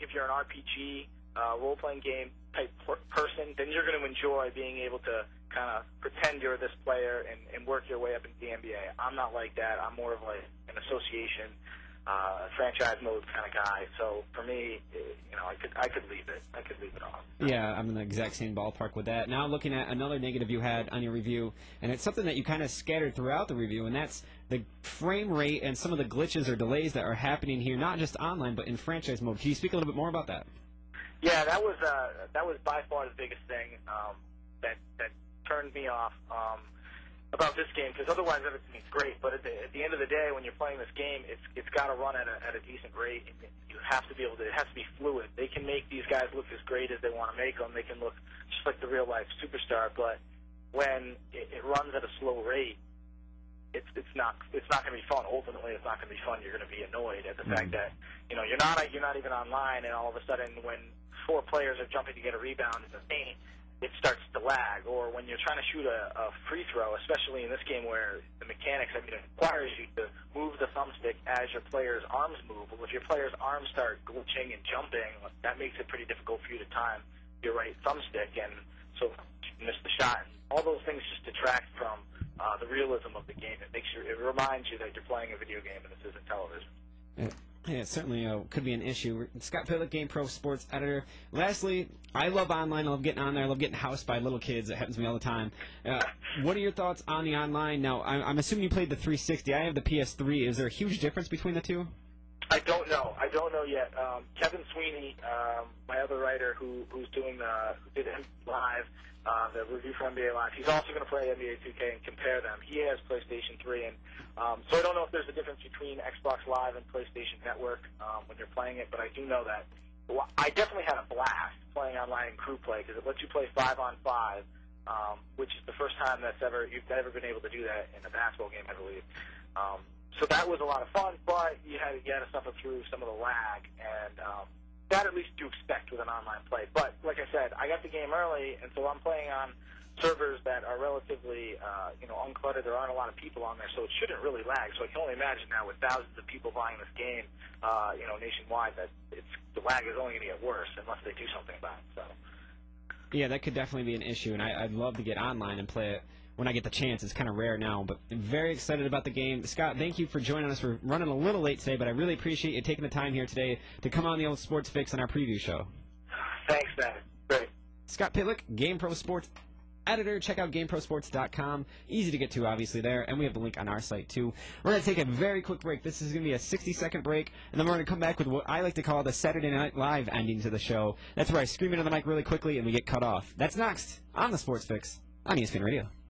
think if you're an RPG role-playing game type person, then you're going to enjoy being able to kind of pretend you're this player and work your way up into the NBA. I'm not like that. I'm more of like an association, franchise mode kind of guy. So for me, I could leave it. I could leave it off. Yeah, I'm in the exact same ballpark with that. Now looking at another negative you had on your review, and it's something that you kind of scattered throughout the review, and that's the frame rate and some of the glitches or delays that are happening here, not just online, but in franchise mode. Can you speak a little bit more about that? Yeah, that was by far the biggest thing that turned me off about this game, because otherwise everything's great. But at the end of the day, when you're playing this game, it's got to run at a decent rate. You have to be able to. It has to be fluid. They can make these guys look as great as they want to make them. They can look just like the real life superstar. But when it runs at a slow rate, it's not going to be fun. Ultimately, it's not going to be fun. You're going to be annoyed at the fact that you're not even online, and all of a sudden when 4 players are jumping to get a rebound in the paint, it starts to lag. Or when you're trying to shoot a free throw, especially in this game where the mechanics, it requires you to move the thumbstick as your player's arms move. Well, if your player's arms start glitching and jumping, that makes it pretty difficult for you to time your right thumbstick, and so you miss the shot. And all those things just detract from the realism of the game. It reminds you that you're playing a video game and this isn't television. Yeah, it certainly could be an issue. Scott Pillick, Game Pro Sports Editor. Lastly, I love online. I love getting on there. I love getting housed by little kids. It happens to me all the time. What are your thoughts on the online? Now, I'm assuming you played the 360. I have the PS3. Is there a huge difference between the two? I don't know. I don't know yet. Kevin Sweeney, my other writer who did it live, the review for NBA Live, he's also going to play NBA 2K and compare them. He has PlayStation 3, and so I don't know if there's a difference between Xbox Live and PlayStation Network when you're playing it, but I do know that. I definitely had a blast playing online in crew play because it lets you play 5-on-5, which is the first time you've ever been able to do that in a basketball game, I believe. So that was a lot of fun, but you had to suffer through some of the lag, and that at least you expect with an online play. But like I said, I got the game early, and so I'm playing on servers that are relatively uncluttered. There aren't a lot of people on there, so it shouldn't really lag. So I can only imagine now with thousands of people buying this game, nationwide, that the lag is only going to get worse unless they do something about it. So. Yeah, that could definitely be an issue, and I'd love to get online and play it when I get the chance. It's kind of rare now, but I'm very excited about the game. Scott, thank you for joining us. We're running a little late today, but I really appreciate you taking the time here today to come on the old Sports Fix on our preview show. Thanks, man. Great. Scott Pitlick, Game Pro Sports Editor. Check out GameProSports.com. Easy to get to, obviously, there, and we have the link on our site, too. We're going to take a very quick break. This is going to be a 60-second break, and then we're going to come back with what I like to call the Saturday Night Live ending to the show. That's where I scream into the mic really quickly, and we get cut off. That's next on the Sports Fix on ESPN Radio.